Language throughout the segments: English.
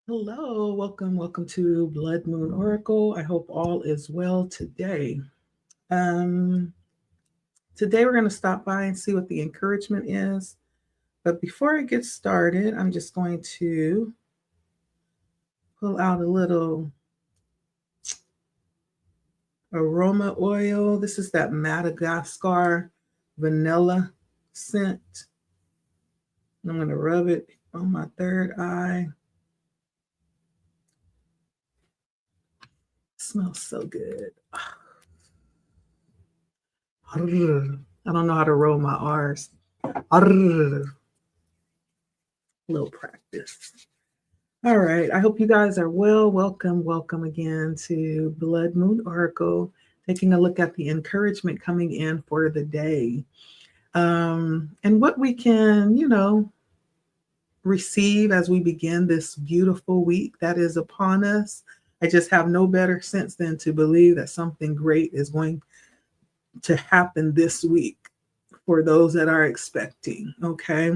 Hello, welcome to Blood Moon Oracle. I hope all is well today. Um, Today we're going to stop by and see what the encouragement is. But before I get started, I'm just going to pull out a little aroma oil. This is that Madagascar vanilla scent. I'm going to rub it on my third eye. It smells so good. I don't know how to roll my R's. Little practice. All right. I hope you guys are well. Welcome again to Blood Moon Oracle, taking a look at the encouragement coming in for the day. And what we can, receive as we begin this beautiful week that is upon us. I just have no better sense than to believe that something great is going to happen this week for those that are expecting. Okay.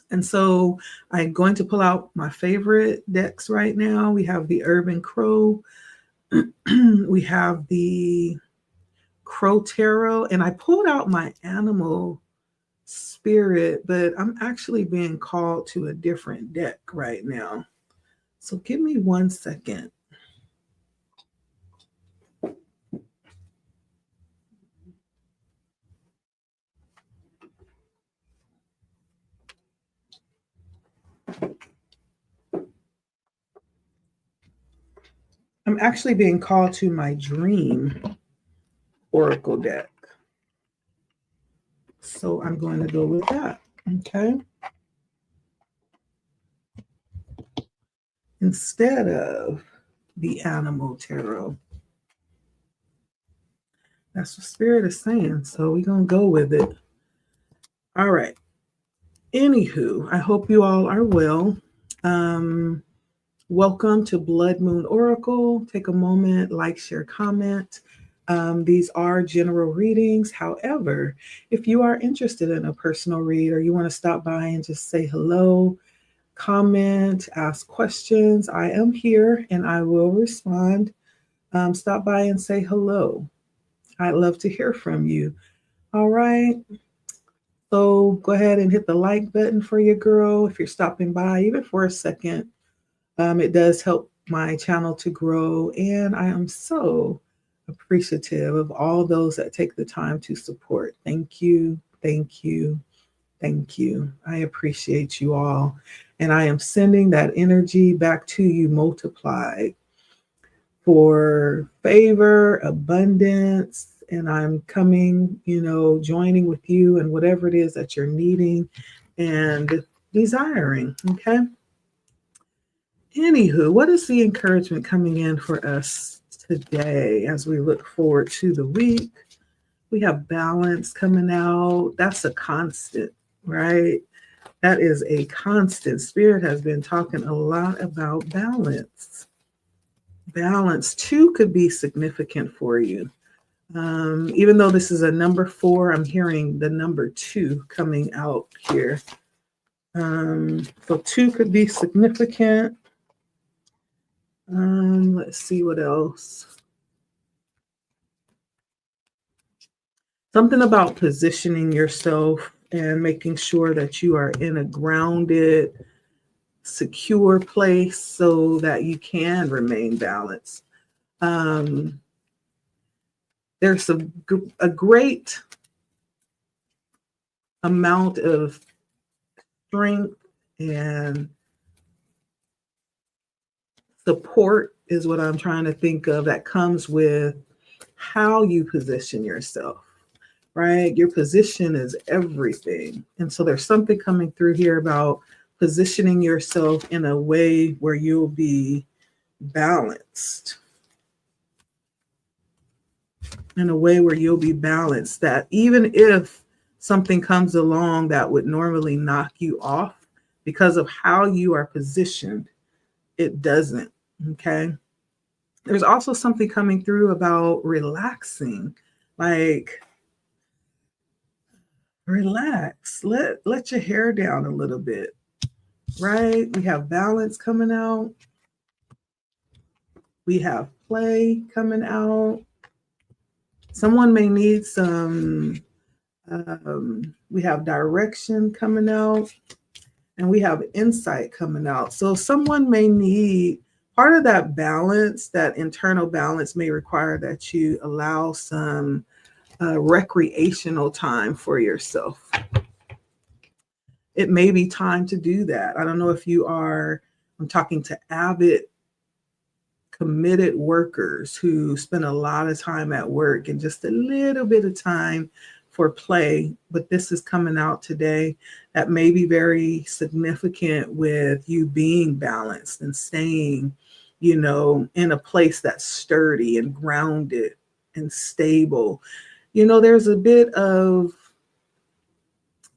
And so I'm going to pull out my favorite decks right now. We have the Urban Crow, we have the Crow Tarot, and I pulled out my animal spirit, but I'm actually being called to a different deck right now. So give me 1 second. I'm actually being called to my Dream Oracle deck. So I'm going to go with that. Okay. Instead of the Animal Tarot. That's what Spirit is saying. So we're going to go with it. All right. Anywho, I hope you all are well. Welcome to Blood Moon Oracle. Take a moment, like, share, comment. These are general readings. However, if you are interested in a personal read or you want to stop by and just say hello, comment, ask questions, I am here and I will respond. Stop by and say hello. I'd love to hear from you. All right. So go ahead and hit the like button for your girl if you're stopping by, even for a second. It does help my channel to grow, and I am so appreciative of all those that take the time to support. Thank you, thank you, thank you. I appreciate you all, and I am sending that energy back to you multiplied for favor, abundance, and I'm coming, joining with you and whatever it is that you're needing and desiring. Okay. Anywho, what is the encouragement coming in for us today as we look forward to the week? We have balance coming out. That's a constant, right? That is a constant. Spirit has been talking a lot about balance. Balance too could be significant for you. Even though this is a number 4, I'm hearing the number 2 coming out here. So 2 could be significant. Let's see what else. Something about positioning yourself and making sure that you are in a grounded, secure place so that you can remain balanced. There's a great amount of strength and support is what I'm trying to think of that comes with how you position yourself, right? Your position is everything. And so there's something coming through here about positioning yourself in a way where you'll be balanced. In a way where you'll be balanced, that even if something comes along that would normally knock you off because of how you are positioned, it doesn't. Okay. There's also something coming through about relaxing, like relax, let your hair down a little bit. right? We have balance coming out. We have play coming out. Someone may need some, we have direction coming out, and we have insight coming out. So someone may need part of that balance, that internal balance may require that you allow some recreational time for yourself. It may be time to do that. I don't know if you are, I'm talking to avid, committed workers who spend a lot of time at work and just a little bit of time for play, but this is coming out today. That may be very significant with you being balanced and staying, in a place that's sturdy and grounded and stable. There's a bit of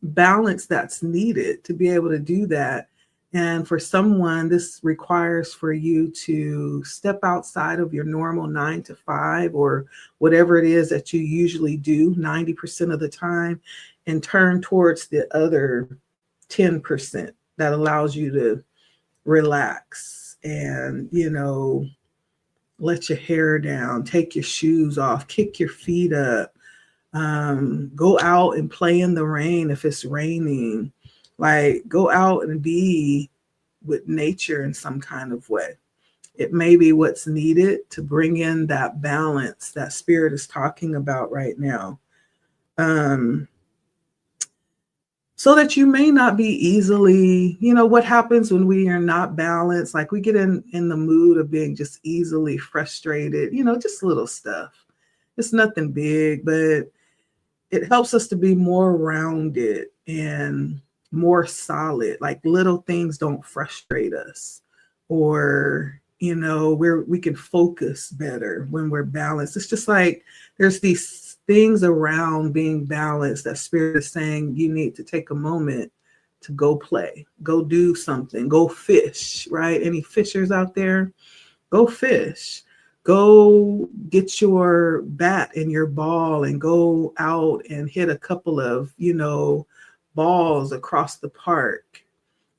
balance that's needed to be able to do that. And for someone, this requires for you to step outside of your normal 9 to 5 or whatever it is that you usually do 90% of the time, and turn towards the other 10% that allows you to relax and, let your hair down, take your shoes off, kick your feet up, go out and play in the rain if it's raining. Like, go out and be with nature in some kind of way. It may be what's needed to bring in that balance that spirit is talking about right now. So that you may not be easily, what happens when we are not balanced, like we get in the mood of being just easily frustrated, just little stuff. It's nothing big, but it helps us to be more rounded and more solid. Like, little things don't frustrate us, or we can focus better when we're balanced. It's just like there's these things around being balanced that spirit is saying you need to take a moment to go play, go do something, go fish, right? Any fishers out there? Go fish. Go get your bat and your ball and go out and hit a couple of, balls across the park.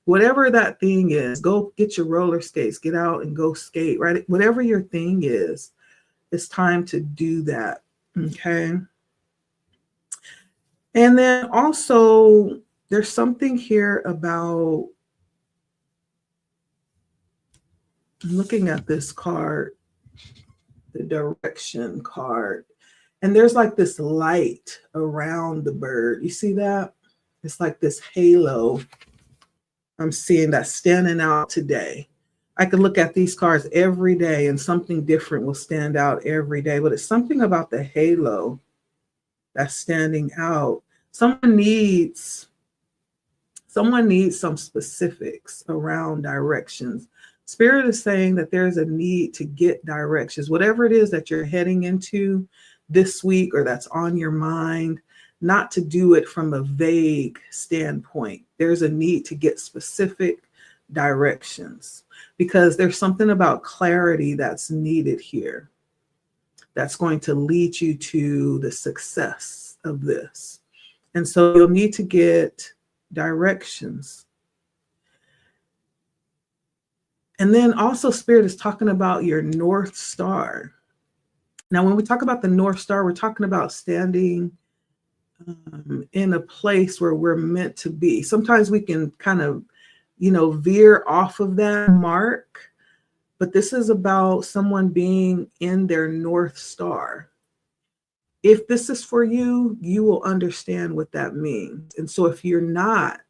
Whatever that thing is, go get your roller skates, get out and go skate, right? Whatever your thing is, it's time to do that. Okay. And then also, there's something here about, looking at this card, the direction card, and there's like this light around the bird. You see that? It's like this halo. I'm seeing that standing out today. I could look at these cards every day and something different will stand out every day, but it's something about the halo that's standing out. Someone needs some specifics around directions. Spirit is saying that there's a need to get directions, whatever it is that you're heading into this week or that's on your mind, not to do it from a vague standpoint. There's a need to get specific directions because there's something about clarity that's needed here that's going to lead you to the success of this. And so you'll need to get directions. And then also Spirit is talking about your North Star. Now, when we talk about the North Star, we're talking about standing in a place where we're meant to be. Sometimes we can kind of, veer off of that mark, but this is about someone being in their North Star. If this is for you, you will understand what that means. And so if you're not,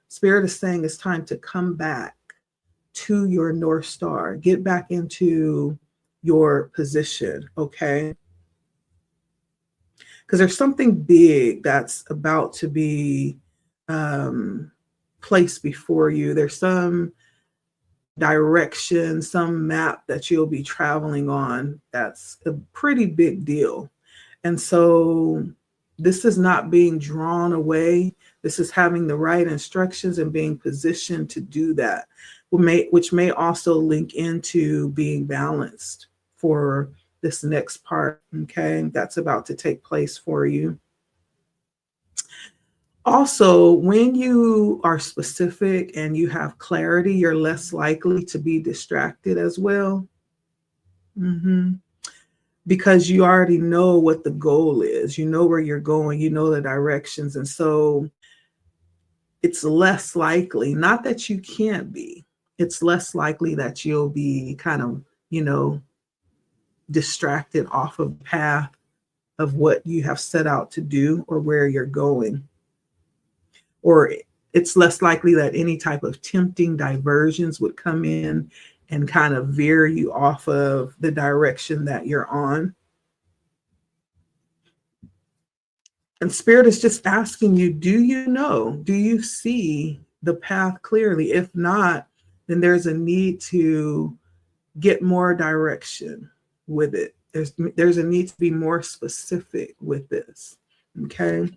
Spirit is saying it's time to come back to your North Star, get back into your position, okay? Because there's something big that's about to be placed before you. There's some direction, some map that you'll be traveling on that's a pretty big deal. And so this is not being drawn away. This is having the right instructions and being positioned to do that, which may also link into being balanced for this next part, okay, that's about to take place for you. Also, when you are specific and you have clarity, you're less likely to be distracted as well. hmm Because you already know what the goal is, you know where you're going, you know the directions. And so it's less likely, not that you can't be, it's less likely that you'll be kind of, you know, distracted off of the path of what you have set out to do or where you're going. Or it's less likely that any type of tempting diversions would come in and kind of veer you off of the direction that you're on. And Spirit is just asking you, do you know? Do you see the path clearly? If not, then there's a need to get more direction with it. There's a need to be more specific with this. Okay.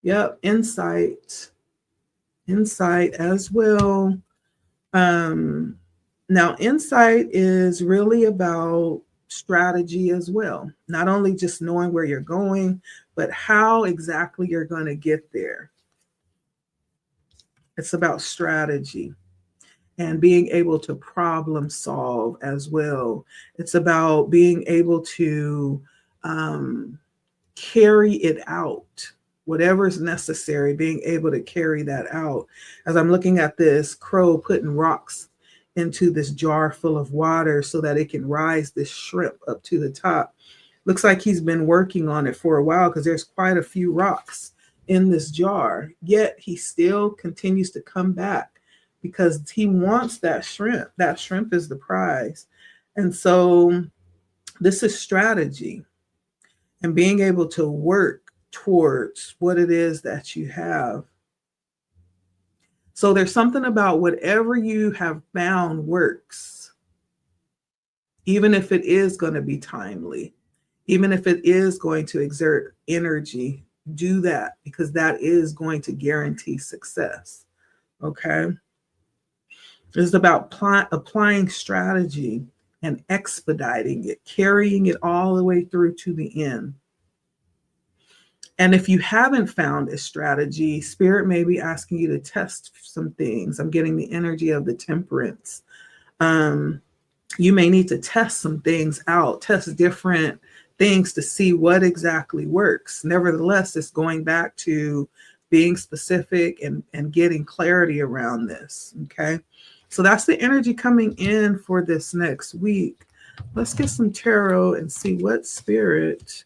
Yep. Insight as well. Um, Now, insight is really about strategy as well. Not only just knowing where you're going, but how exactly you're going to get there. It's about strategy and being able to problem solve as well. It's about being able to um, carry it out, whatever is necessary, being able to carry that out. As I'm looking at this crow putting rocks into this jar full of water so that it can rise this shrimp up to the top. Looks like he's been working on it for a while because there's quite a few rocks in this jar. Yet he still continues to come back because he wants that shrimp. That shrimp is the prize. And so this is strategy and being able to work towards what it is that you have. So there's something about whatever you have found works, even if it is going to be timely, even if it is going to exert energy, do that because that is going to guarantee success. Okay. It's about applying strategy and expediting it, carrying it all the way through to the end. And if you haven't found a strategy, Spirit may be asking you to test some things. I'm getting the energy of the temperance. Um, you may need to test some things out, test different things to see what exactly works. Nevertheless, it's going back to being specific and getting clarity around this. Okay. So that's the energy coming in for this next week. Let's get some tarot and see what Spirit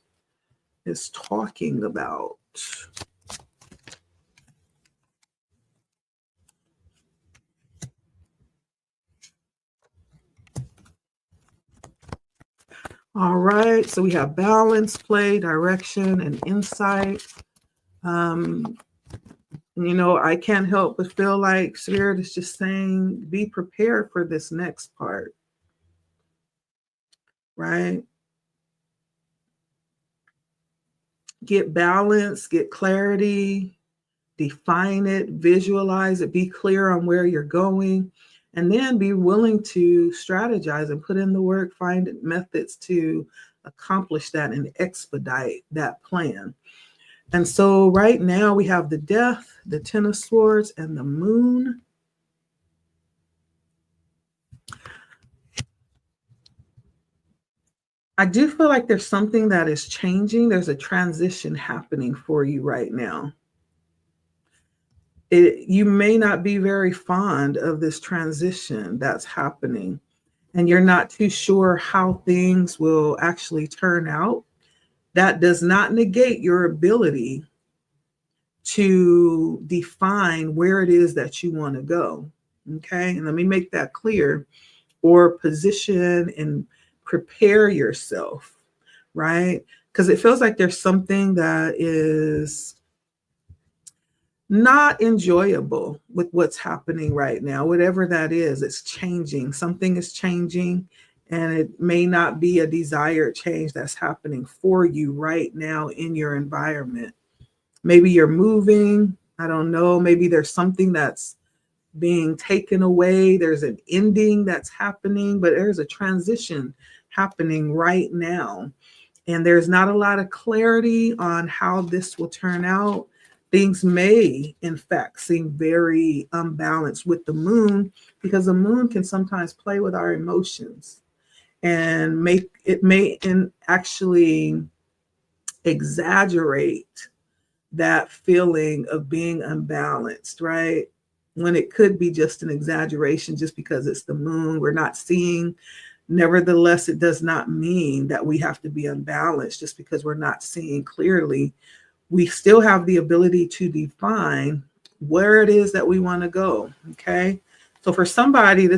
is talking about. All right, so we have balance, play, direction, and insight. Um, I can't help but feel like Spirit is just saying, be prepared for this next part, right? Get balance, get clarity, define it, visualize it, be clear on where you're going, and then be willing to strategize and put in the work, find methods to accomplish that and expedite that plan. And so right now we have the Death, the Ten of Swords, and the Moon. I do feel like there's something that is changing. There's a transition happening for you right now. You may not be very fond of this transition that's happening, and you're not too sure how things will actually turn out. That does not negate your ability to define where it is that you want to go. Okay, and let me make that clear. Or position and prepare yourself, right? Because it feels like there's something that is not enjoyable with what's happening right now. Whatever that is, it's changing. Something is changing, and it may not be a desired change that's happening for you right now in your environment. Maybe you're moving. I don't know. Maybe there's something that's being taken away. There's an ending that's happening, but there's a transition happening right now. And there's not a lot of clarity on how this will turn out. Things may, in fact, seem very unbalanced with the moon because the moon can sometimes play with our emotions and make it may actually exaggerate that feeling of being unbalanced, right? When it could be just an exaggeration just because it's the moon, we're not seeing. Nevertheless, it does not mean that we have to be unbalanced just because we're not seeing clearly. We still have the ability to define where it is that we want to go. Okay. So for somebody,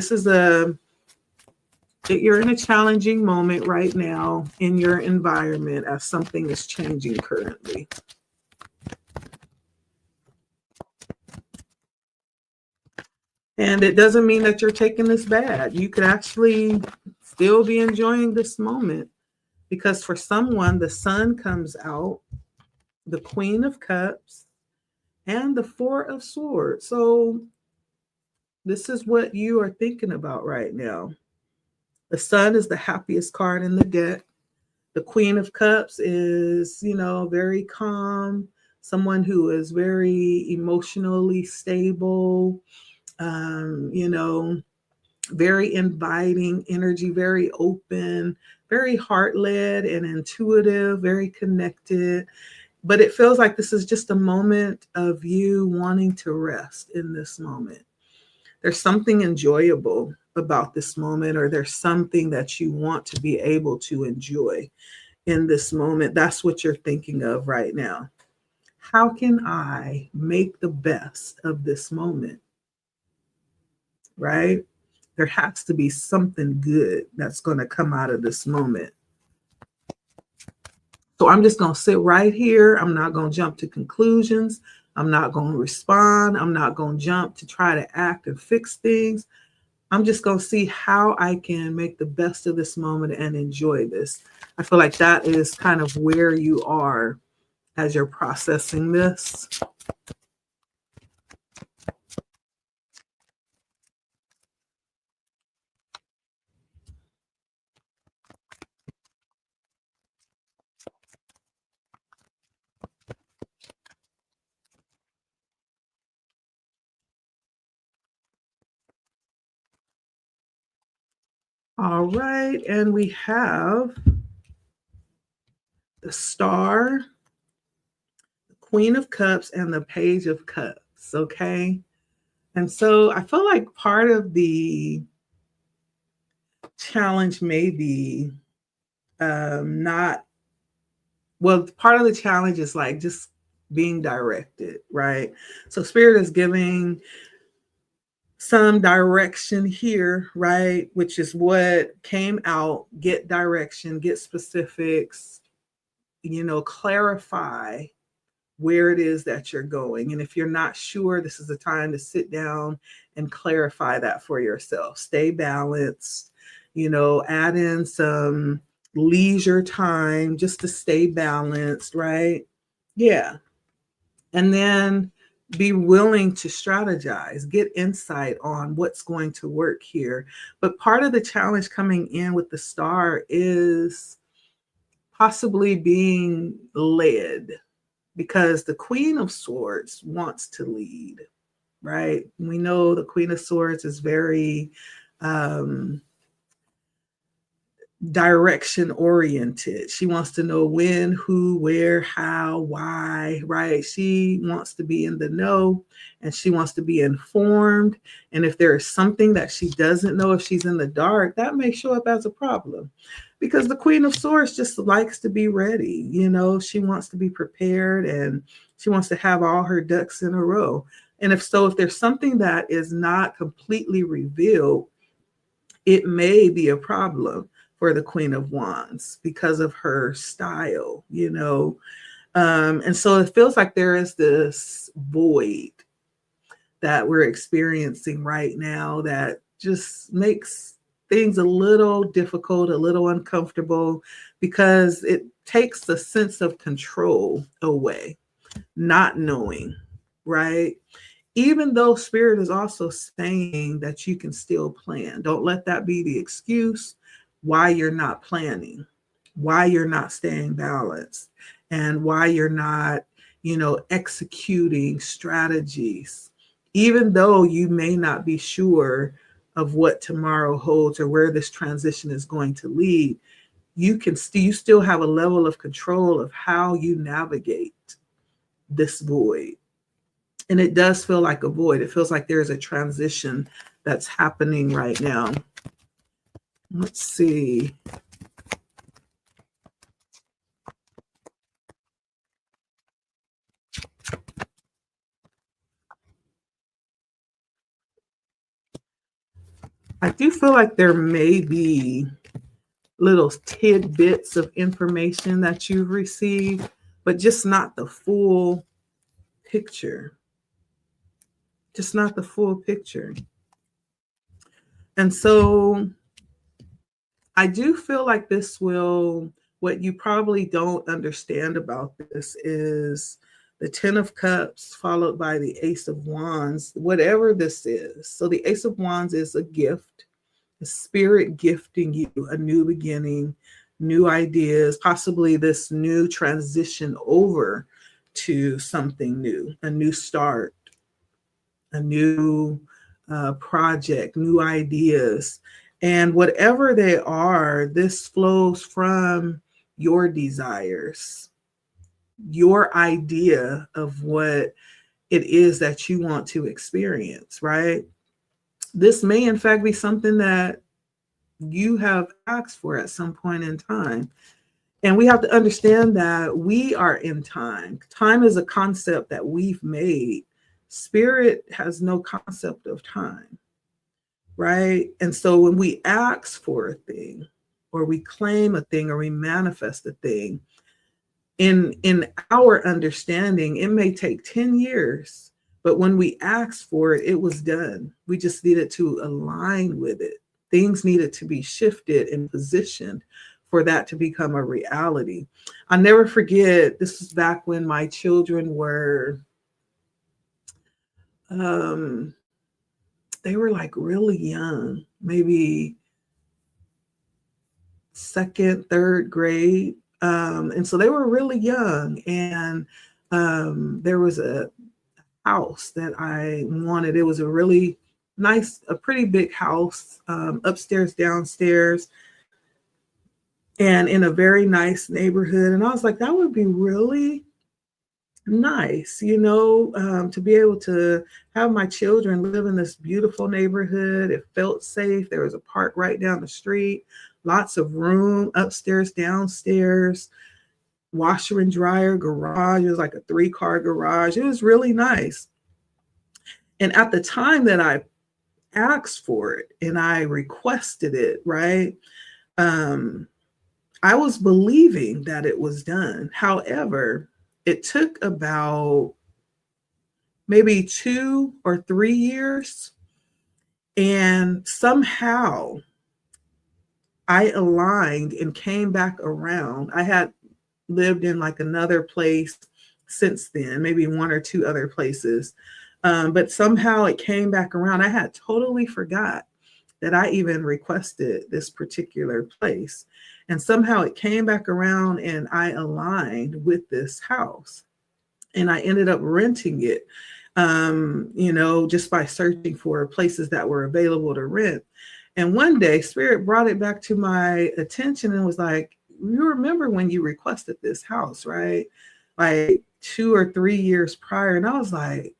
you're in a challenging moment right now in your environment as something is changing currently. And it doesn't mean that you're taking this bad. You could actually still be enjoying this moment because for someone, the sun comes out, the Queen of Cups, and the Four of Swords. So this is what you are thinking about right now. The sun is the happiest card in the deck. The Queen of Cups is, very calm, someone who is very emotionally stable, um, you know, very inviting energy, very open, very heart led and intuitive, very connected. But it feels like this is just a moment of you wanting to rest in this moment. There's something enjoyable about this moment, or there's something that you want to be able to enjoy in this moment. That's what you're thinking of right now. How can I make the best of this moment? Right? There has to be something good that's going to come out of this moment. So I'm just going to sit right here. I'm not going to jump to conclusions. I'm not going to respond. I'm not going to jump to try to act and fix things. I'm just going to see how I can make the best of this moment and enjoy this. I feel like that is kind of where you are as you're processing this. All right, and we have the Star, the Queen of Cups, and the Page of Cups, okay? And so I feel like part of the challenge may be not, well, part of the challenge is like just being directed, right? So Spirit is giving some direction here, right? Which is what came out. Get direction, get specifics, clarify where it is that you're going. And if you're not sure, this is the time to sit down and clarify that for yourself. Stay balanced, add in some leisure time just to stay balanced, right? Yeah. And then be willing to strategize, get insight on what's going to work here. But part of the challenge coming in with the Star is possibly being led, because the Queen of Swords wants to lead, right? We know the Queen of Swords is very direction oriented. She wants to know when, who, where, how, why, right? She wants to be in the know and she wants to be informed. And if there is something that she doesn't know, if she's in the dark, that may show up as a problem, because the Queen of Swords just likes to be ready. She wants to be prepared and she wants to have all her ducks in a row. And if there's something that is not completely revealed, it may be a problem for the Queen of Wands because of her style, and so it feels like there is this void that we're experiencing right now that just makes things a little difficult, a little uncomfortable, because it takes the sense of control away, not knowing, right? Even though Spirit is also saying that you can still plan. Don't let that be the excuse why you're not planning, why you're not staying balanced, and why you're not, executing strategies, even though you may not be sure of what tomorrow holds or where this transition is going to lead. You still have a level of control of how you navigate this void. And it does feel like a void. It feels like there's a transition that's happening right now. Let's see. I do feel like there may be little tidbits of information that you've received, but just not the full picture. Just not the full picture. And so I do feel like what you probably don't understand about this is the 10 of Cups followed by the Ace of Wands, whatever this is. So the Ace of Wands is a gift, the spirit gifting you a new beginning, new ideas, possibly this new transition over to something new, a new start, a new project, new ideas. And whatever they are, this flows from your desires, your idea of what it is that you want to experience, right? This may, in fact, be something that you have asked for at some point in time. And we have to understand that we are in time. Time is a concept that we've made. Spirit has no concept of time, right? And so when we ask for a thing, or we claim a thing, or we manifest a thing, in our understanding, it may take 10 years, but when we asked for it, it was done. We just needed to align with it. Things needed to be shifted and positioned for that to become a reality. I'll never forget, this was back when my children were, they were like really young, maybe second, third grade. And so they were really young. And there was a house that I wanted. It was a really nice, a pretty big house, upstairs, downstairs, and in a very nice neighborhood. And I was like, that would be really nice, to be able to have my children live in this beautiful neighborhood. It felt safe. There was a park right down the street, lots of room upstairs, downstairs, washer and dryer, garage. It was like a 3-car garage. It was really nice. And at the time that I asked for it and I requested it, right? I was believing that it was done. However, it took about maybe 2 or 3 years. And somehow I aligned and came back around. I had lived in like another place since then, maybe 1 or 2 other places. But somehow it came back around. I had totally forgot that I even requested this particular place. And somehow it came back around and I aligned with this house. And I ended up renting it, just by searching for places that were available to rent. And one day, Spirit brought it back to my attention and was like, you remember when you requested this house, right? Like 2 or 3 years prior. And I was like,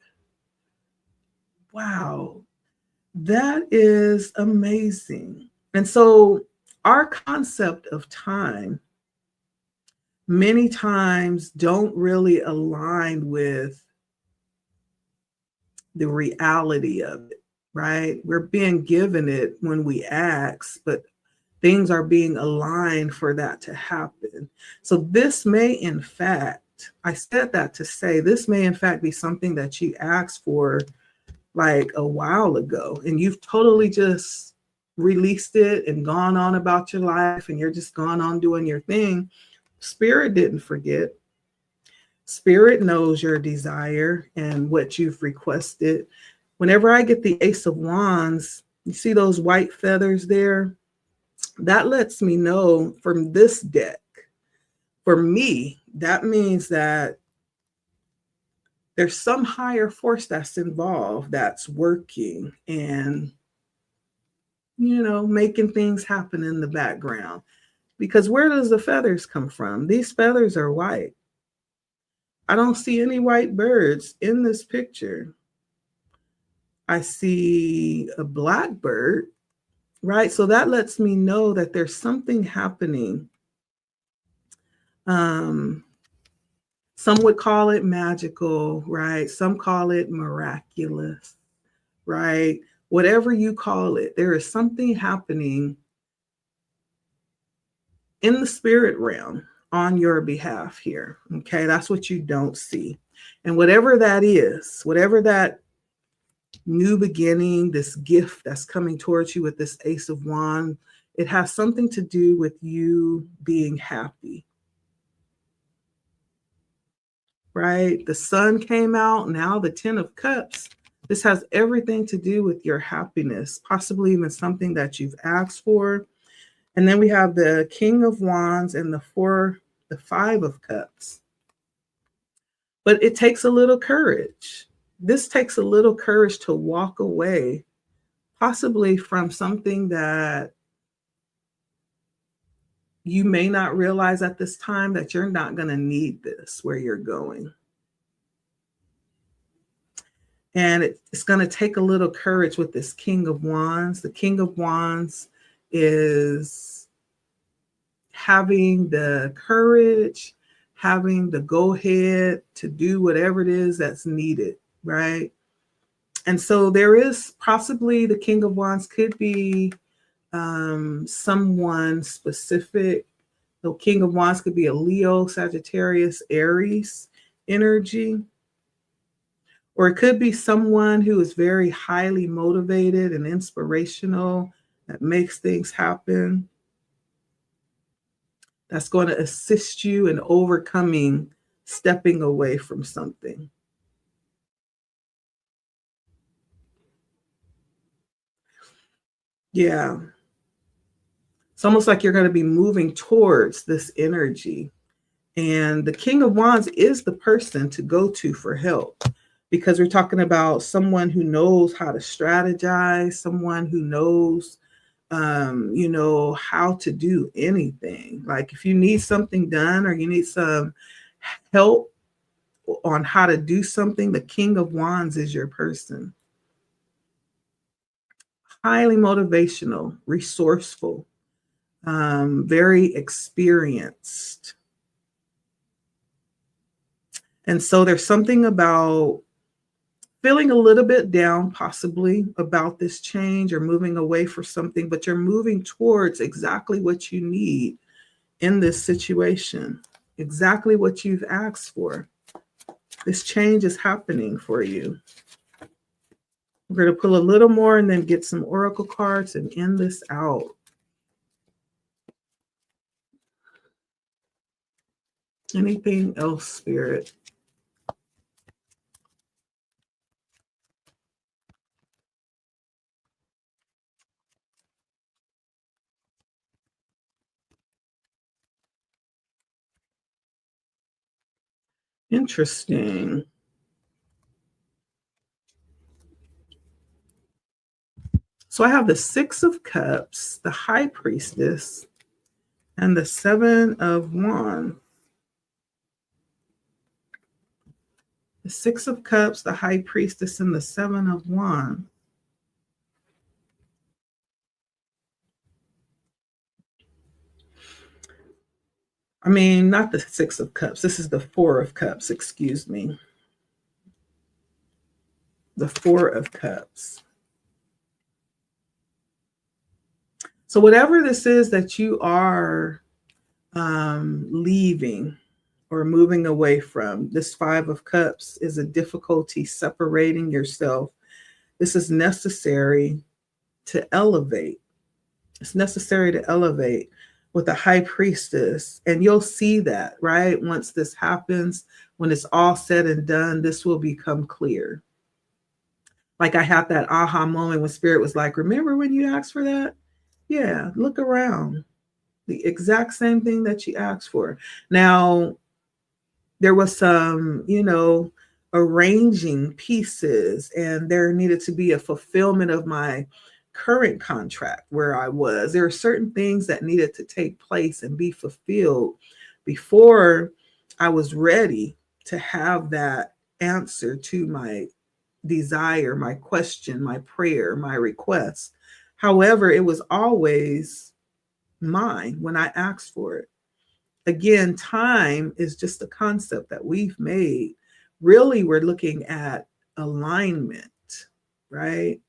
wow, that is amazing. And so our concept of time many times don't really align with the reality of it, right? We're being given it when we ask, but things are being aligned for that to happen. So this may, in fact, I said that to say, this may, in fact, be something that you asked for like a while ago, and you've totally just released it and gone on about your life, and you're just gone on doing your thing. Spirit didn't forget. Spirit knows your desire and what you've requested. Whenever I get the Ace of Wands, you see those white feathers there? That lets me know from this deck, for me, that means that There's some higher force that's involved, that's working and, making things happen in the background. Because where does the feathers come from? These feathers are white. I don't see any white birds in this picture. I see a black bird, right? So that lets me know that there's something happening. Some would call it magical, right? Some call it miraculous, right? Whatever you call it, there is something happening in the spirit realm on your behalf here. Okay, that's what you don't see. And whatever that is, whatever that new beginning, this gift that's coming towards you with this Ace of Wands, it has something to do with you being happy. Right? The sun came out, now the 10 of Cups. This has everything to do with your happiness, possibly even something that you've asked for. And then we have the King of Wands and the 5 of Cups. But it takes a little courage. This takes a little courage to walk away, possibly from something that you may not realize at this time that you're not going to need this where you're going. And it's going to take a little courage with this King of Wands. The King of Wands is having the courage, having the go ahead to do whatever it is that's needed, right? And so there is possibly the King of Wands could be someone specific. The King of Wands could be a Leo, Sagittarius, Aries energy. Or it could be someone who is very highly motivated and inspirational, that makes things happen, that's going to assist you in overcoming, stepping away from something. Yeah. It's almost like you're going to be moving towards this energy. And the King of Wands is the person to go to for help, because we're talking about someone who knows how to strategize, someone who knows, how to do anything. Like if you need something done or you need some help on how to do something, the King of Wands is your person. Highly motivational, resourceful, very experienced. And so there's something about feeling a little bit down, possibly, about this change or moving away for something, but you're moving towards exactly what you need in this situation, exactly what you've asked for. This change is happening for you. We're going to pull a little more and then get some oracle cards and end this out. Anything else, Spirit? Interesting. So I have the 6 of Cups, the High Priestess, and the 7 of Wands. The 6 of Cups, the High Priestess, and the 7 of Wands. I mean, not the 6 of Cups. This is the 4 of Cups, excuse me. The 4 of Cups. So whatever this is that you are leaving or moving away from, this 5 of Cups is a difficulty separating yourself. This is necessary to elevate. It's necessary to elevate with the High Priestess. And you'll see that, right? Once this happens, when it's all said and done, this will become clear. Like I had that aha moment when Spirit was like, remember when you asked for that? Yeah, look around. The exact same thing that you asked for. Now, there was some, arranging pieces, and there needed to be a fulfillment of my current contract where I was. There are certain things that needed to take place and be fulfilled before I was ready to have that answer to my desire, my question, my prayer, my request. However, it was always mine when I asked for it. Again, time is just a concept that we've made. Really, we're looking at alignment, right?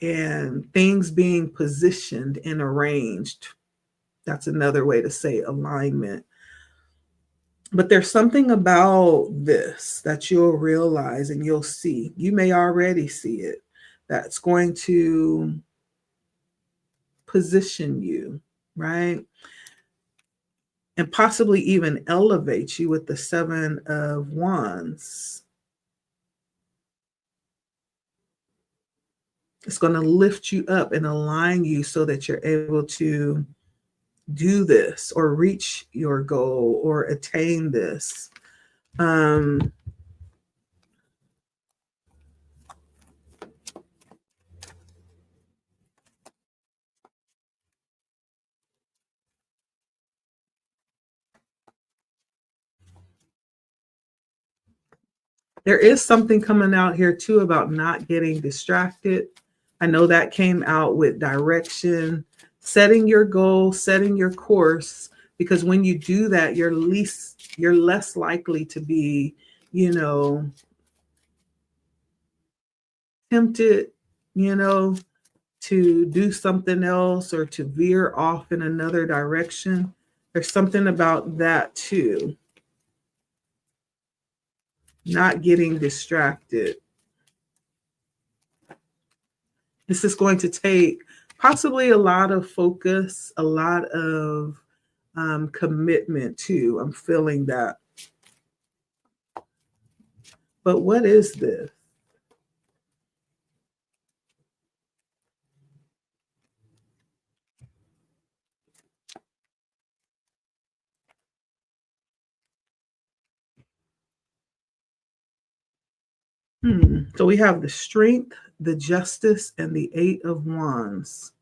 And things being positioned and arranged. That's another way to say alignment. But there's something about this that you'll realize and you'll see. You may already see it. That's going to position you, right? And possibly even elevate you with the Seven of Wands. It's going to lift you up and align you so that you're able to do this or reach your goal or attain this. There is something coming out here too about not getting distracted. I know that came out with direction, setting your goal, setting your course, because when you do that, you're less likely to be, you know, tempted, you know, to do something else or to veer off in another direction. There's something about that too. Not getting distracted. This is going to take possibly a lot of focus, a lot of commitment too. I'm feeling that. But what is this? So we have the strength, the justice, and the Eight of Wands.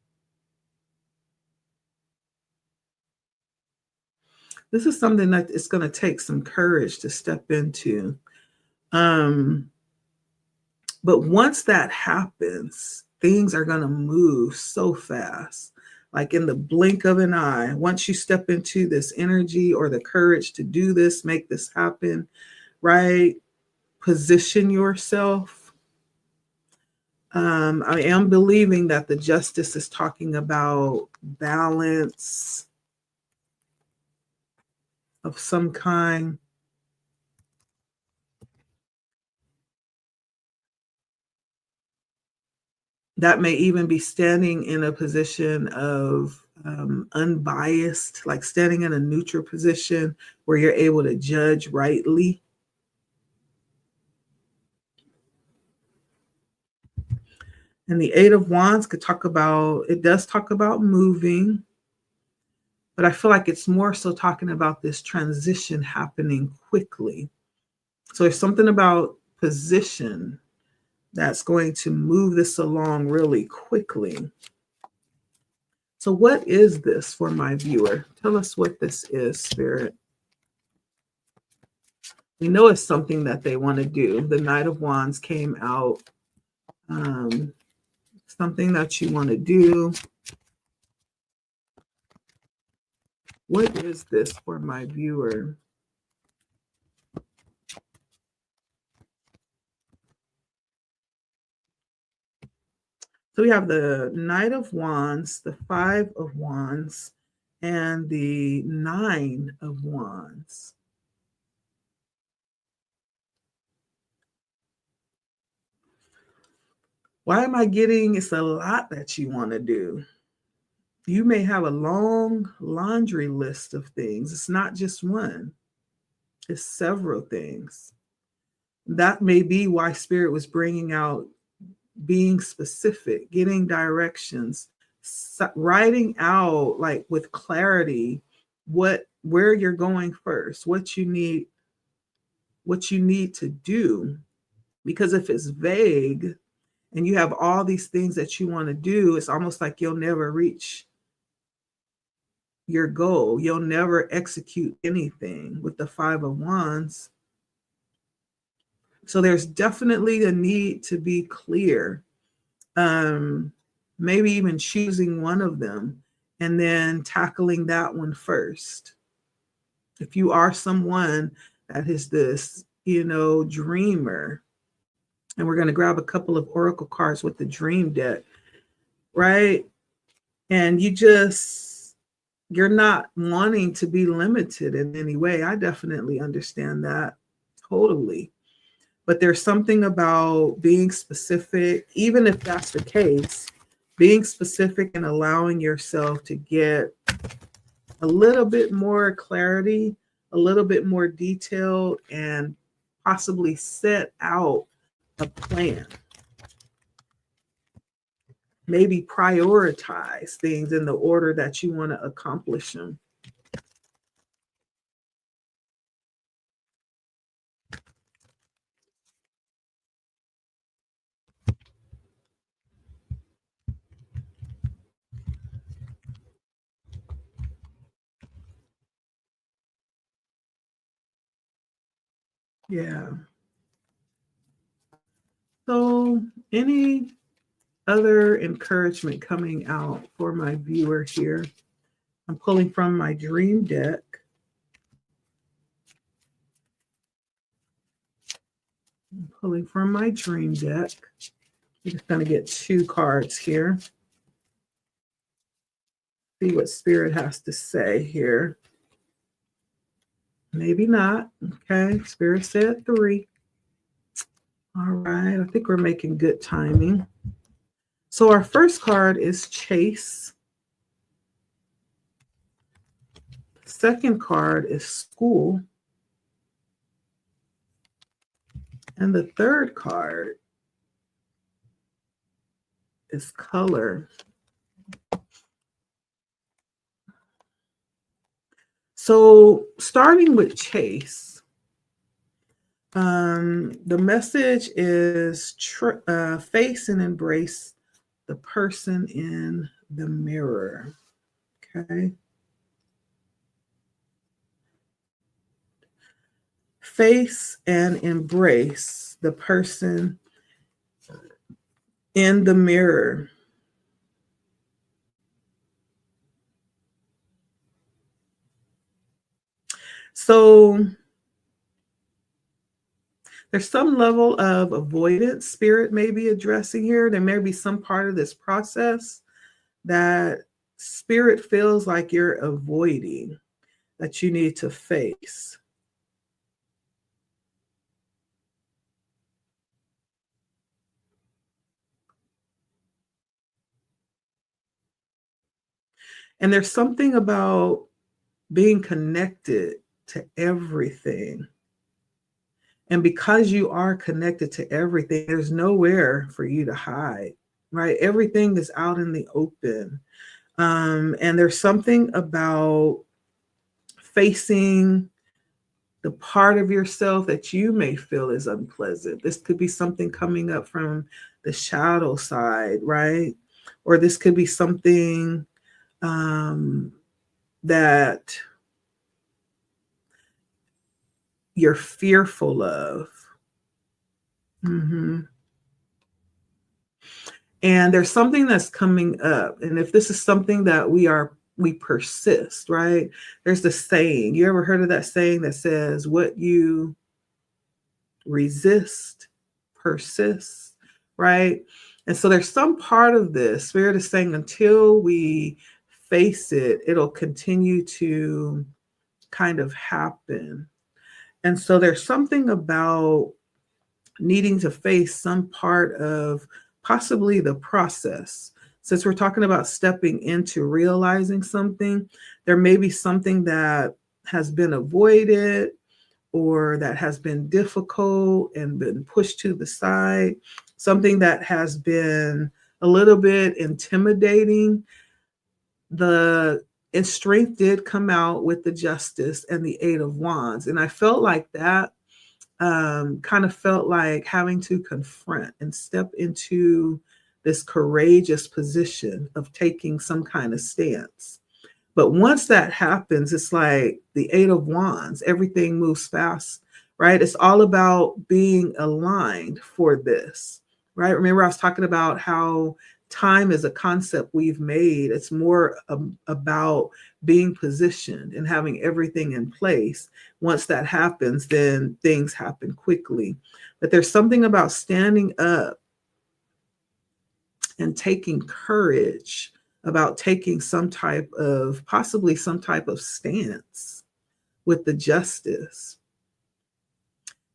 This is something that it's going to take some courage to step into. But once that happens, things are going to move so fast, like in the blink of an eye. Once you step into this energy or the courage to do this, make this happen, right? Position yourself. I am believing that the justice is talking about balance of some kind. That may even be standing in a position of unbiased, like standing in a neutral position where you're able to judge rightly. And the Eight of Wands it does talk about moving, but I feel like it's more so talking about this transition happening quickly. So there's something about position that's going to move this along really quickly. So what is this for my viewer? Tell us what this is, Spirit. We know it's something that they want to do. The Knight of Wands came out. Something that you want to do. What is this for my viewer? So we have the Knight of Wands, the Five of Wands, and the Nine of Wands. Why am I getting it's a lot that you want to do? You may have a long laundry list of things. It's not just one, it's several things. That may be why Spirit was bringing out being specific, getting directions, writing out like with clarity where you're going first, what you need to do Because if it's vague and you have all these things that you want to do, it's almost like you'll never reach your goal. You'll never execute anything with the Five of Wands. So there's definitely a need to be clear. Maybe even choosing one of them and then tackling that one first. If you are someone that is this, dreamer, and we're going to grab a couple of oracle cards with the dream deck, right? And you're not wanting to be limited in any way. I definitely understand that totally. But there's something about being specific, even if that's the case, being specific and allowing yourself to get a little bit more clarity, a little bit more detail, and possibly set out a plan. Maybe prioritize things in the order that you want to accomplish them. Yeah. So, any other encouragement coming out for my viewer here? I'm pulling from my dream deck. I'm pulling from my dream deck. I'm just going to get 2 cards here. See what Spirit has to say here. Maybe not. Okay. Spirit said 3. All right. I think we're making good timing. So our first card is Chase. Second card is School. And the third card is Color. So starting with Chase, the message is face and embrace the person in the mirror. Okay. Face and embrace the person in the mirror. So there's some level of avoidance Spirit may be addressing here. There may be some part of this process that Spirit feels like you're avoiding, that you need to face. And there's something about being connected to everything. And because you are connected to everything, there's nowhere for you to hide, right? Everything is out in the open. And there's something about facing the part of yourself that you may feel is unpleasant. This could be something coming up from the shadow side, right? Or this could be something that you're fearful of. Mm-hmm. And there's something that's coming up. And if this is something that we persist, right? There's the saying. You ever heard of that saying that says, what you resist persists, right? And so there's some part of this. Spirit is saying until we face it, it'll continue to kind of happen. And so there's something about needing to face some part of possibly the process. Since we're talking about stepping into realizing something, there may be something that has been avoided or that has been difficult and been pushed to the side, something that has been a little bit intimidating. The strength did come out with the Justice and the 8 of Wands. And I felt like that kind of felt like having to confront and step into this courageous position of taking some kind of stance. But once that happens, it's like the Eight of Wands, everything moves fast, right? It's all about being aligned for this, right? Remember, I was talking about how time is a concept we've made. It's more about being positioned and having everything in place. Once that happens, then things happen quickly. But there's something about standing up and taking courage, about taking some type of, possibly some type of stance with the justice,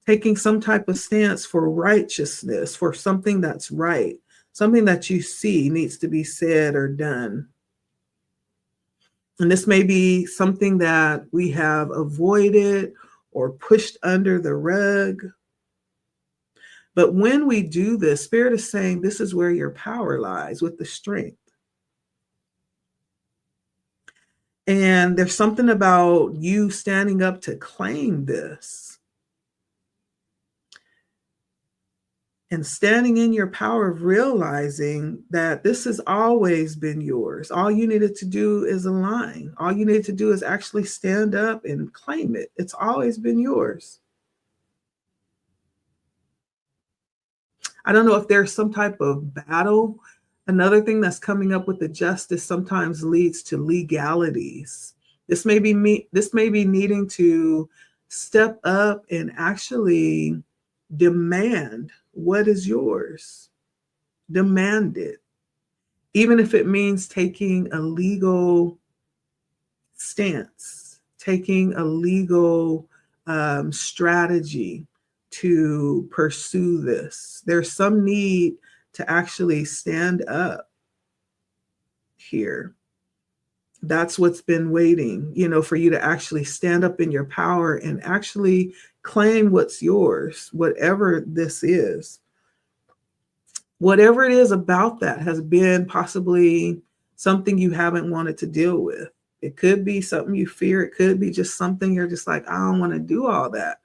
taking some type of stance for righteousness, for something that's right, something that you see needs to be said or done. And this may be something that we have avoided or pushed under the rug. But when we do this, Spirit is saying this is where your power lies, with the strength. And there's something about you standing up to claim this and standing in your power of realizing that this has always been yours. All you needed to do is align. All you needed to do is actually stand up and claim it. It's always been yours. I don't know if there's some type of battle. Another thing that's coming up with the justice sometimes leads to legalities. This may be needing to step up and actually demand what is yours. Demand it. Even if it means taking a legal stance, taking a legal strategy to pursue this. There's some need to actually stand up here. That's what's been waiting, for you to actually stand up in your power and actually claim what's yours, whatever this is. Whatever it is about that has been possibly something you haven't wanted to deal with. It could be something you fear. It could be just something you're just like, I don't want to do all that.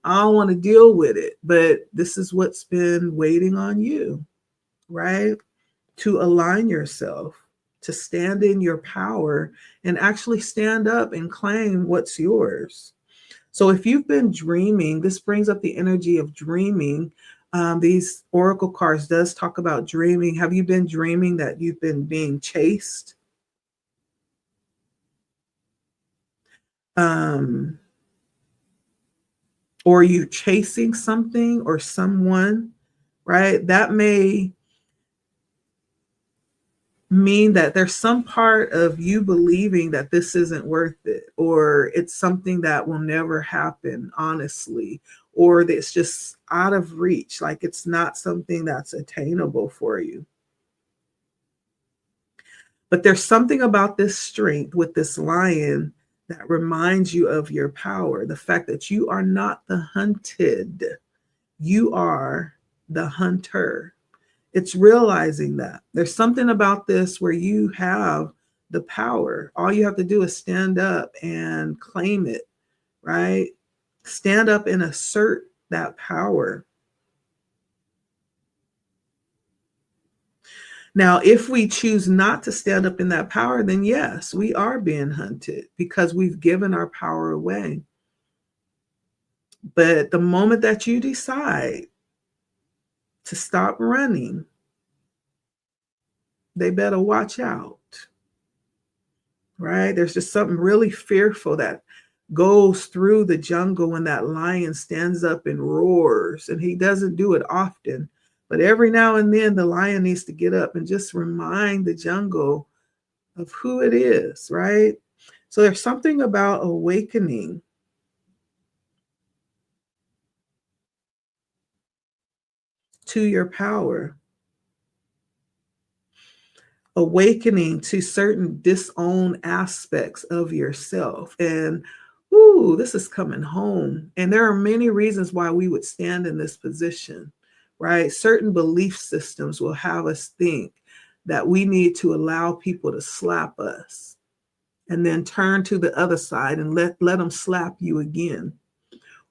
I don't want to deal with it. But this is what's been waiting on you, right? To align yourself, to stand in your power and actually stand up and claim what's yours. So if you've been dreaming, this brings up the energy of dreaming. These oracle cards does talk about dreaming. Have you been dreaming that you've been being chased? Or you chasing something or someone, right? That may mean that there's some part of you believing that this isn't worth it, or it's something that will never happen, honestly, or that it's just out of reach, like it's not something that's attainable for you. But there's something about this strength with this lion that reminds you of your power, the fact that you are not the hunted, you are the hunter. It's realizing that there's something about this where you have the power. All you have to do is stand up and claim it, right? Stand up and assert that power. Now, if we choose not to stand up in that power, then yes, we are being hunted because we've given our power away. But the moment that you decide to stop running, they better watch out, right? There's just something really fearful that goes through the jungle when that lion stands up and roars. And he doesn't do it often, but every now and then the lion needs to get up and just remind the jungle of who it is, right? So there's something about awakening to your power, awakening to certain disowned aspects of yourself. And ooh, this is coming home. And there are many reasons why we would stand in this position, right? Certain belief systems will have us think that we need to allow people to slap us and then turn to the other side and let them slap you again.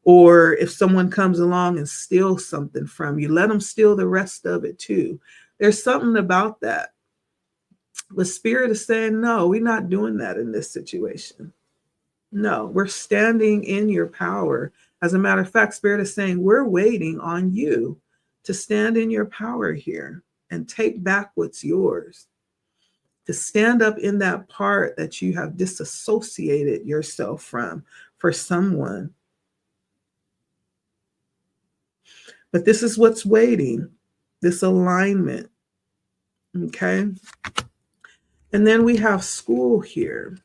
Or if someone comes along and steals something from you, let them steal the rest of it too. There's something about that. The Spirit is saying, no, we're not doing that in this situation. No, we're standing in your power. As a matter of fact, Spirit is saying, we're waiting on you to stand in your power here and take back what's yours, to stand up in that part that you have disassociated yourself from for someone. But this is what's waiting, this alignment. Okay. And then we have school here.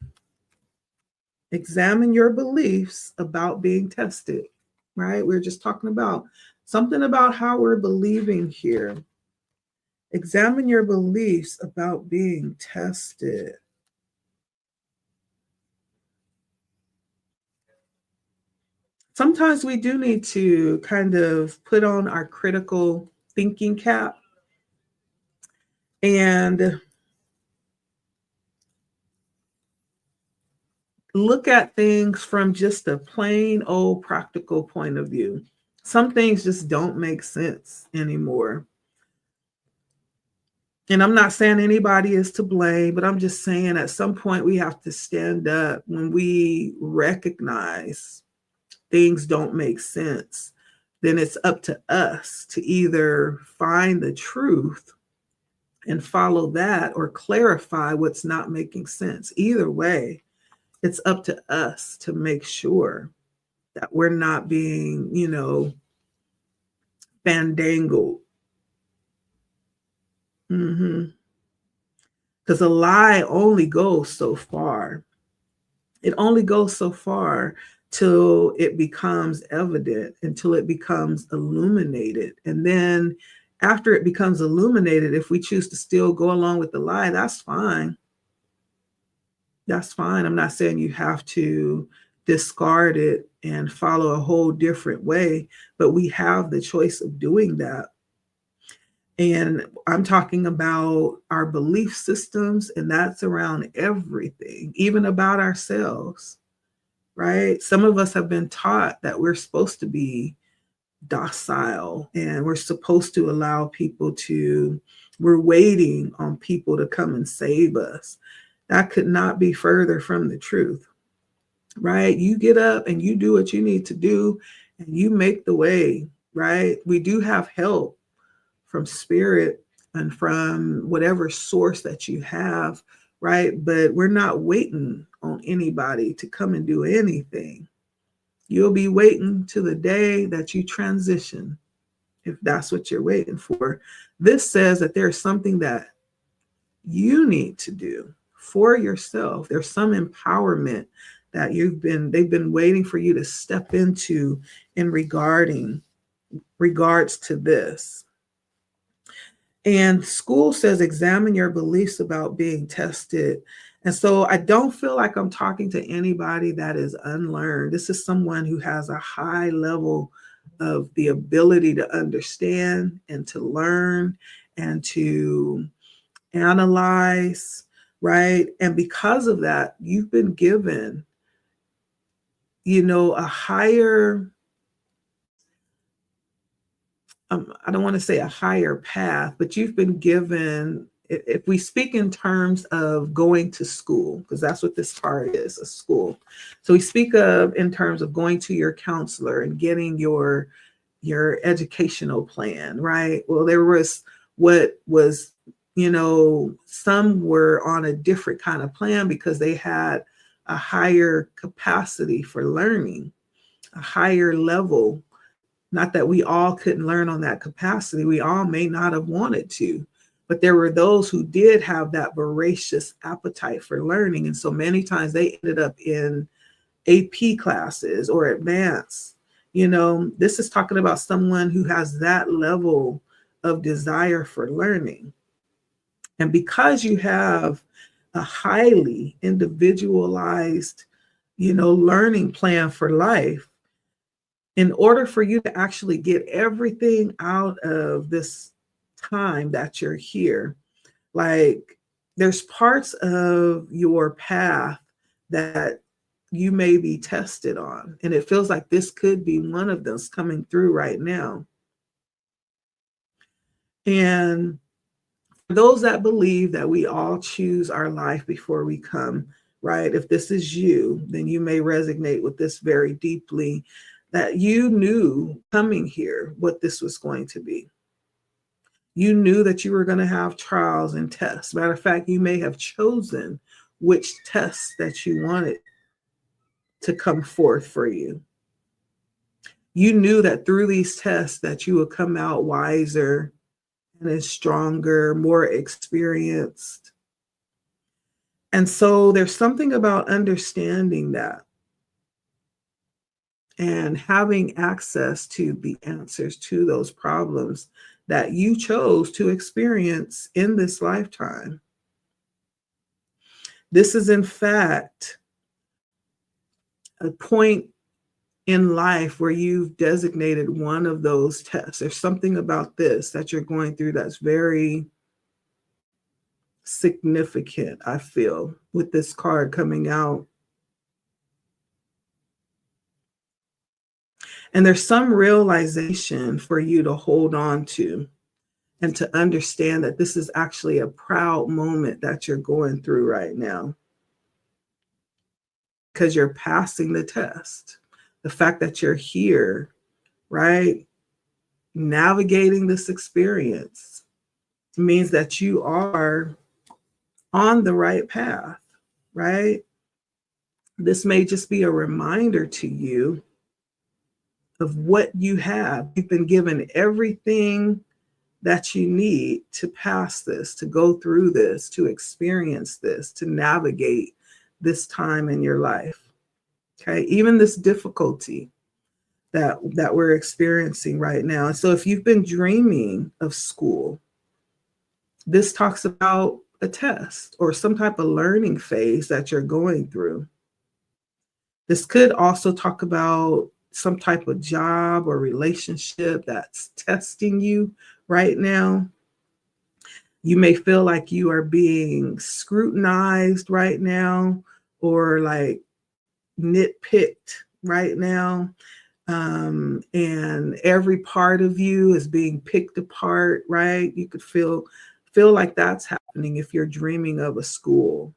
Examine your beliefs about being tested, right? We're just talking about something about how we're believing here. Examine your beliefs about being tested. Sometimes we do need to kind of put on our critical thinking cap and look at things from just a plain old practical point of view. Some things just don't make sense anymore. And I'm not saying anybody is to blame, but I'm just saying at some point we have to stand up when we recognize things don't make sense. Then it's up to us to either find the truth and follow that or clarify what's not making sense. Either way, it's up to us to make sure that we're not being, fandangled. Because a lie only goes so far. It only goes so far till it becomes evident, until it becomes illuminated. And then after it becomes illuminated, if we choose to still go along with the lie, that's fine. That's fine. I'm not saying you have to discard it and follow a whole different way, but we have the choice of doing that. And I'm talking about our belief systems, and that's around everything, even about ourselves, right? Some of us have been taught that we're supposed to be docile and we're supposed to allow people to, we're waiting on people to come and save us. That could not be further from the truth, right? You get up and you do what you need to do and you make the way, right? We do have help from spirit and from whatever source that you have, right? But we're not waiting on anybody to come and do anything. You'll be waiting to the day that you transition, if that's what you're waiting for. This says that there's something that you need to do for yourself. There's some empowerment that they've been waiting for you to step into in regards to this. And school says, examine your beliefs about being tested. And so I don't feel like I'm talking to anybody that is unlearned. This is someone who has a high level of the ability to understand and to learn and to analyze, right? And because of that, you've been given, a higher, I don't want to say a higher path, but you've been given, if we speak in terms of going to school, because that's what this part is, a school. So we speak of in terms of going to your counselor and getting your educational plan, right? Well, there was what was, some were on a different kind of plan because they had a higher capacity for learning, a higher level. Not that we all couldn't learn on that capacity. We all may not have wanted to, but there were those who did have that voracious appetite for learning. And so many times they ended up in AP classes or advanced. This is talking about someone who has that level of desire for learning. And because you have a highly individualized, learning plan for life, in order for you to actually get everything out of this time that you're here, like there's parts of your path that you may be tested on. And it feels like this could be one of those coming through right now. And for those that believe that we all choose our life before we come, right? If this is you, then you may resonate with this very deeply, that you knew coming here what this was going to be. You knew that you were going to have trials and tests. Matter of fact, you may have chosen which tests that you wanted to come forth for you. You knew that through these tests that you would come out wiser and stronger, more experienced. And so there's something about understanding that and having access to the answers to those problems that you chose to experience in this lifetime. This is, in fact, a point in life where you've designated one of those tests. There's something about this that you're going through that's very significant, I feel, with this card coming out. And there's some realization for you to hold on to and to understand that this is actually a proud moment that you're going through right now, because you're passing the test. The fact that you're here, right, navigating this experience means that you are on the right path, right? This may just be a reminder to you of what you have. You've been given everything that you need to pass this, to go through this, to experience this, to navigate this time in your life. Okay, even this difficulty that we're experiencing right now. And so if you've been dreaming of school, this talks about a test or some type of learning phase that you're going through. This could also talk about some type of job or relationship that's testing you right now. You may feel like you are being scrutinized right now, or like nitpicked right now. And every part of you is being picked apart, right? You could feel like that's happening if you're dreaming of a school.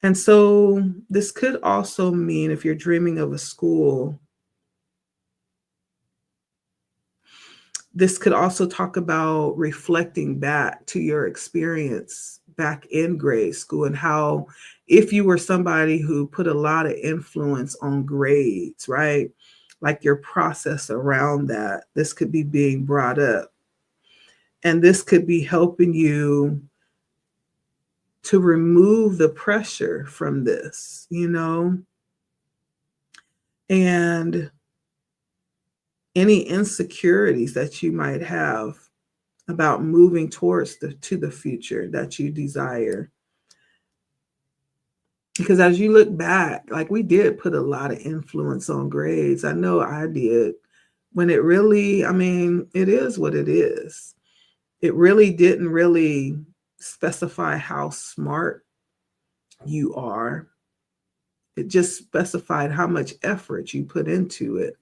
And so this could also mean, if you're dreaming of a school, this could also talk about reflecting back to your experience back in grade school, and how, if you were somebody who put a lot of influence on grades, right? Like your process around that, this could be being brought up. And this could be helping you to remove the pressure from this, and any insecurities that you might have about moving towards the future that you desire. Because as you look back, like, we did put a lot of influence on grades. I know I did. When it really, it is what it is. It really didn't really specify how smart you are. It just specified how much effort you put into it.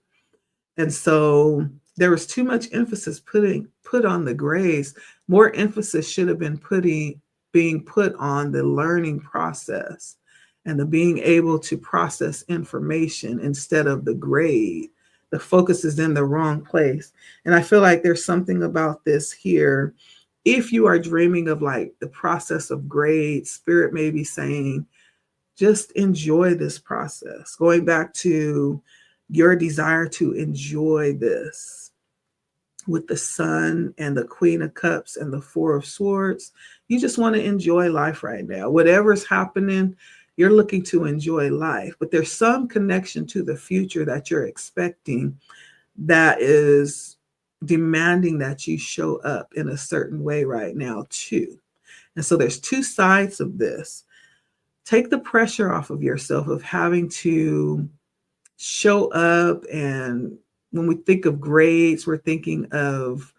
And so there was too much emphasis put on the grades. More emphasis should have been being put on the learning process and the being able to process information instead of the grade. The focus is in the wrong place. And I feel like there's something about this here. If you are dreaming of like the process of grades, Spirit may be saying, just enjoy this process. Going back to your desire to enjoy this with the Sun and the Queen of Cups and the Four of Swords. You just want to enjoy life right now. Whatever's happening, you're looking to enjoy life. But there's some connection to the future that you're expecting that is demanding that you show up in a certain way right now too. And so there's two sides of this. Take the pressure off of yourself of having to show up. And when we think of grades, we're thinking of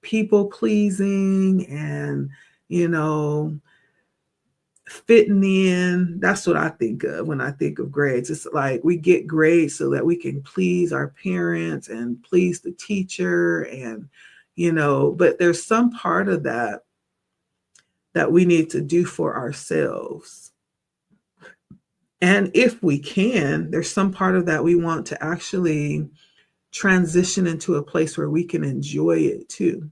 people pleasing and, fitting in. That's what I think of when I think of grades. It's like we get grades so that we can please our parents and please the teacher, and but there's some part of that we need to do for ourselves. And if we can, there's some part of that we want to actually transition into a place where we can enjoy it too,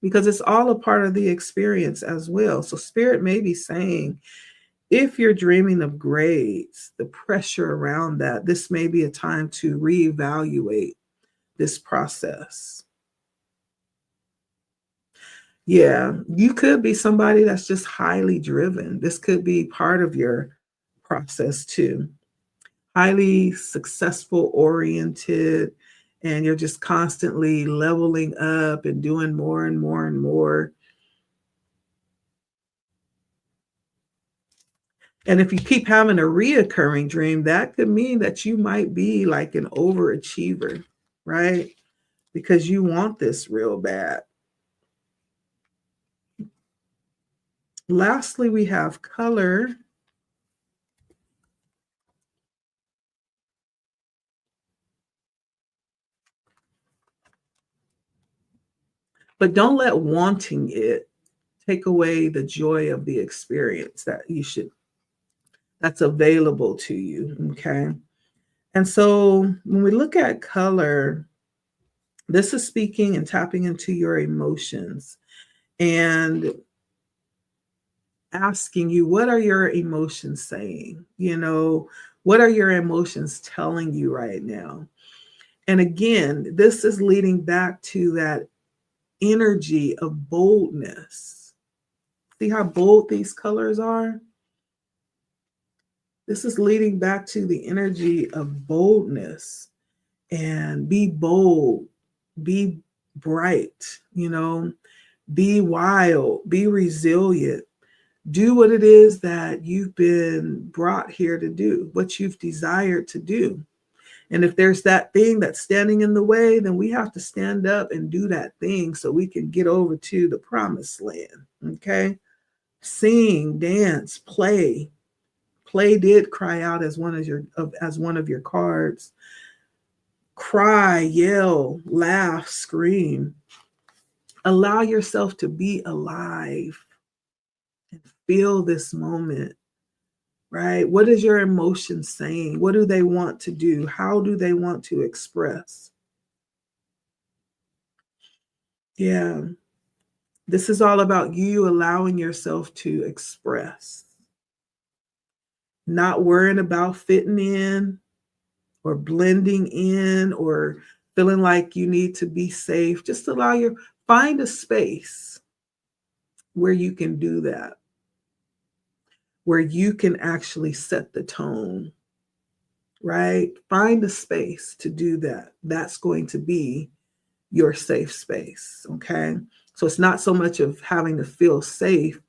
because it's all a part of the experience as well. So Spirit may be saying, if you're dreaming of grades, the pressure around that, this may be a time to reevaluate this process. Yeah, you could be somebody that's just highly driven. This could be part of your process too. Highly successful oriented, and you're just constantly leveling up and doing more and more and more. And if you keep having a reoccurring dream, that could mean that you might be like an overachiever, right? Because you want this real bad. Lastly, we have color. But don't let wanting it take away the joy of the experience that's available to you. Okay. And so when we look at color, this is speaking and tapping into your emotions and asking you, what are your emotions saying? What are your emotions telling you right now? And again, this is leading back to that energy of boldness. See how bold these colors are? This is leading back to the energy of boldness, and be bold, be bright, be wild, be resilient. Do what it is that you've been brought here to do, what you've desired to do. And if there's that thing that's standing in the way, then we have to stand up and do that thing so we can get over to the promised land. Okay? Sing, dance, play. Play did cry out as one of your cards. Cry, yell, laugh, scream. Allow yourself to be alive and feel this moment, right? What is your emotion saying? What do they want to do? How do they want to express? Yeah. This is all about you allowing yourself to express, not worrying about fitting in or blending in or feeling like you need to be safe. Just find a space where you can do that, where you can actually set the tone, right? Find a space to do that. That's going to be your safe space, okay? So it's not so much of having to feel safe.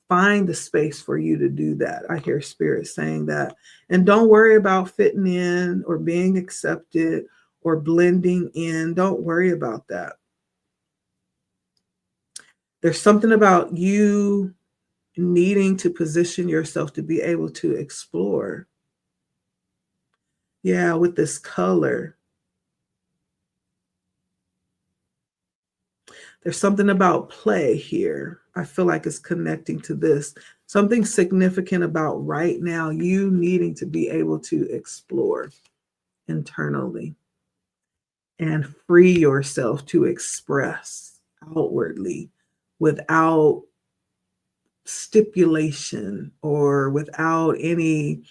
Find the space for you to do that. I hear Spirit saying that. And don't worry about fitting in or being accepted or blending in. Don't worry about that. There's something about you needing to position yourself to be able to explore. Yeah, with this color. There's something about play here. I feel like it's connecting to this. Something significant about right now, you needing to be able to explore internally and free yourself to express outwardly without stipulation or without any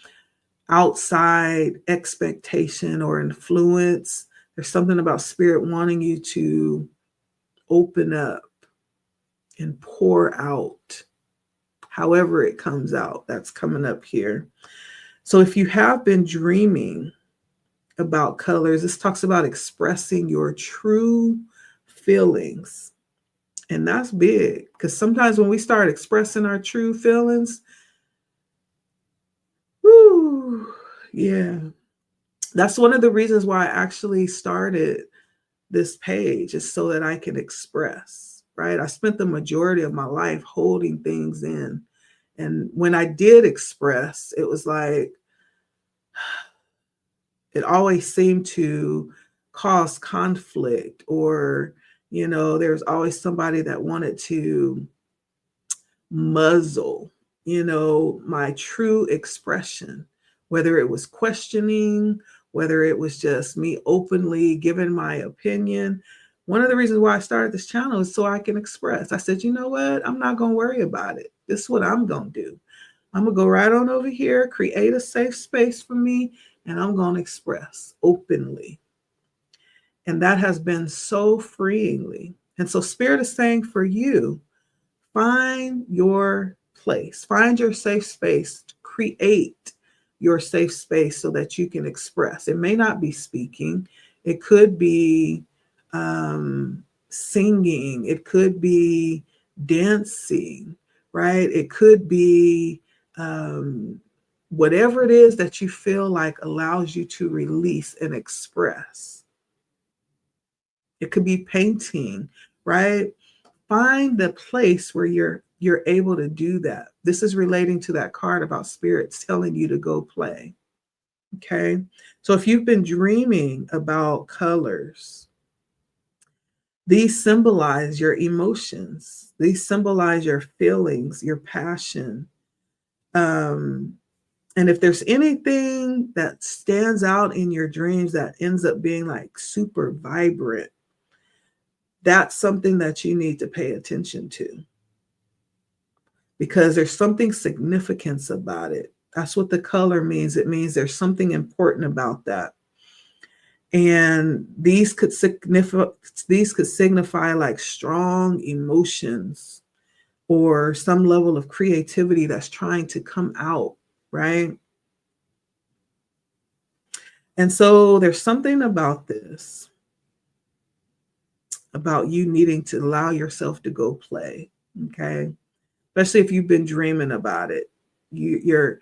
outside expectation or influence. There's something about Spirit wanting you to open up and pour out however it comes out. That's coming up here. So if you have been dreaming about colors, this talks about expressing your true feelings. And that's big, because sometimes when we start expressing our true feelings, whoo, yeah. That's one of the reasons why I actually started this page, is so that I can express, right? I spent the majority of my life holding things in And when I did express, it was like, it always seemed to cause conflict, or, there's always somebody that wanted to muzzle, my true expression, whether it was questioning, whether it was just me openly giving my opinion. One of the reasons why I started this channel is so I can express. I said, you know what? I'm not going to worry about it. This is what I'm going to do. I'm going to go right on over here, create a safe space for me, and I'm going to express openly. And that has been so freeingly. And so Spirit is saying for you, find your place, find your safe space, create your safe space so that you can express. It may not be speaking, it could be singing, it could be dancing, right? It could be whatever it is that you feel like allows you to release and express. It could be painting, right? Find the place where you're able to do that. This is relating to that card about spirits telling you to go play. Okay. So if you've been dreaming about colors, these symbolize your emotions. These symbolize your feelings, your passion. And if there's anything that stands out in your dreams that ends up being like super vibrant, that's something that you need to pay attention to, because there's something significance about it. That's what the color means. It means there's something important about that. And these could signify like strong emotions or some level of creativity that's trying to come out, right? And so there's something about this, about you needing to allow yourself to go play, okay? Especially if you've been dreaming about it. Your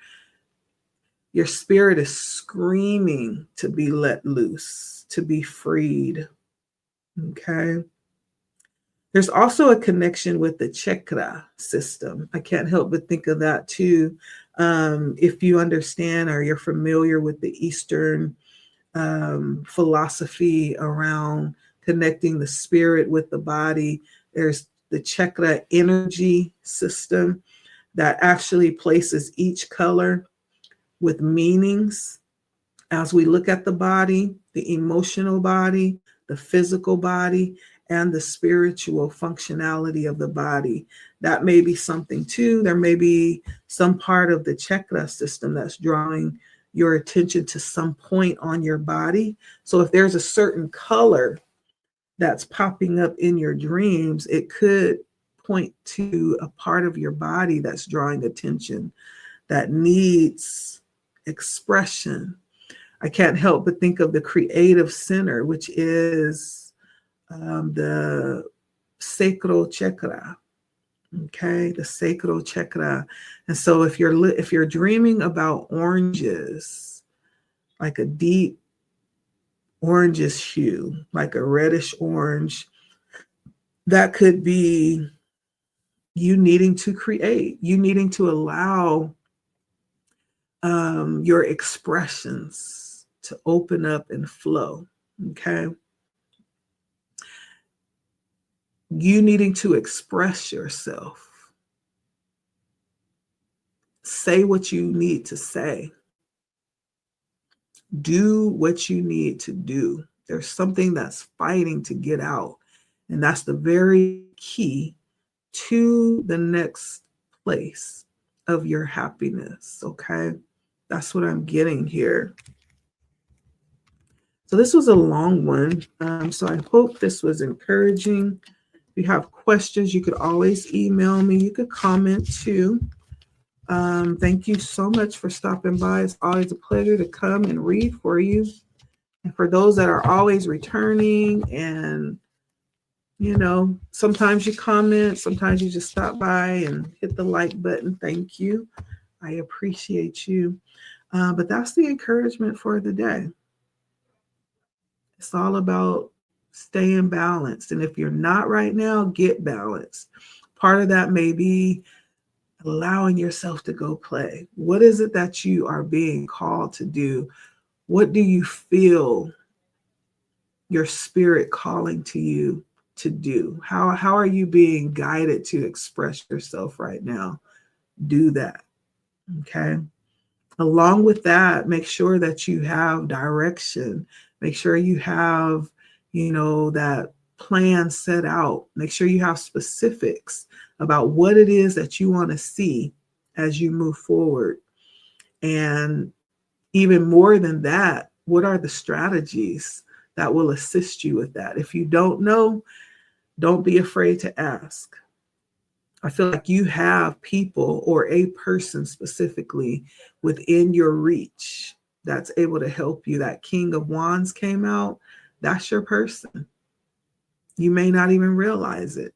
spirit is screaming to be let loose, to be freed, okay? There's also a connection with the chakra system. I can't help but think of that too. If you understand or you're familiar with the Eastern philosophy around connecting the spirit with the body, there's the chakra energy system that actually places each color with meanings as we look at the body, the emotional body, the physical body, and the spiritual functionality of the body. That may be something too. There may be some part of the chakra system that's drawing your attention to some point on your body. So if there's a certain color that's popping up in your dreams, it could point to a part of your body that's drawing attention, that needs expression. I can't help but think of the creative center, which is the sacral chakra. Okay, the sacral chakra. And so if you're dreaming about oranges, like a deep orangish hue, like a reddish orange, that could be you needing to create, you needing to allow your expressions to open up and flow. Okay. You needing to express yourself. Say what you need to say. Do what you need to do. There's something that's fighting to get out. And that's the very key to the next place of your happiness. Okay. That's what I'm getting here. So this was a long one. So I hope this was encouraging. If you have questions, you could always email me. You could comment too. Thank you so much for stopping by. It's always a pleasure to come and read for you. And for those that are always returning, and sometimes you comment, sometimes you just stop by and hit the like button. Thank you. I appreciate you. But that's the encouragement for the day. It's all about staying balanced. And if you're not right now, get balanced. Part of that may be allowing yourself to go play. What is it that you are being called to do? What do you feel your spirit calling to you to do? How are you being guided to express yourself right now? Do that. Okay. Along with that, make sure that you have direction. Make sure you have, that plan set out. Make sure you have specifics about what it is that you want to see as you move forward. And even more than that, what are the strategies that will assist you with that? If you don't know, don't be afraid to ask. I feel like you have people or a person specifically within your reach that's able to help you. That King of Wands came out. That's your person. You may not even realize it.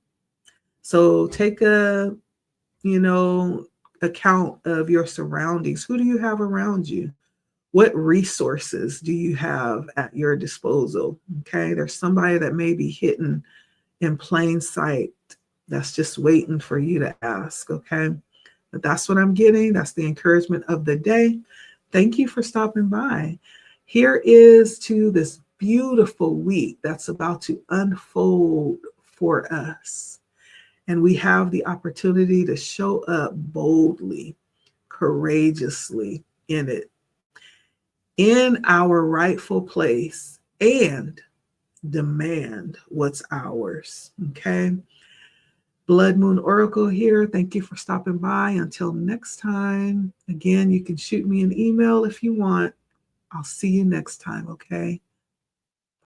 So take account of your surroundings. Who do you have around you? What resources do you have at your disposal? Okay. There's somebody that may be hidden in plain sight that's just waiting for you to ask. Okay. But that's what I'm getting. That's the encouragement of the day. Thank you for stopping by. Here is to this beautiful week that's about to unfold for us. And we have the opportunity to show up boldly, courageously in it, in our rightful place, and demand what's ours. Okay. Blood Moon Oracle here. Thank you for stopping by. Until next time, again, you can shoot me an email if you want. I'll see you next time. Okay.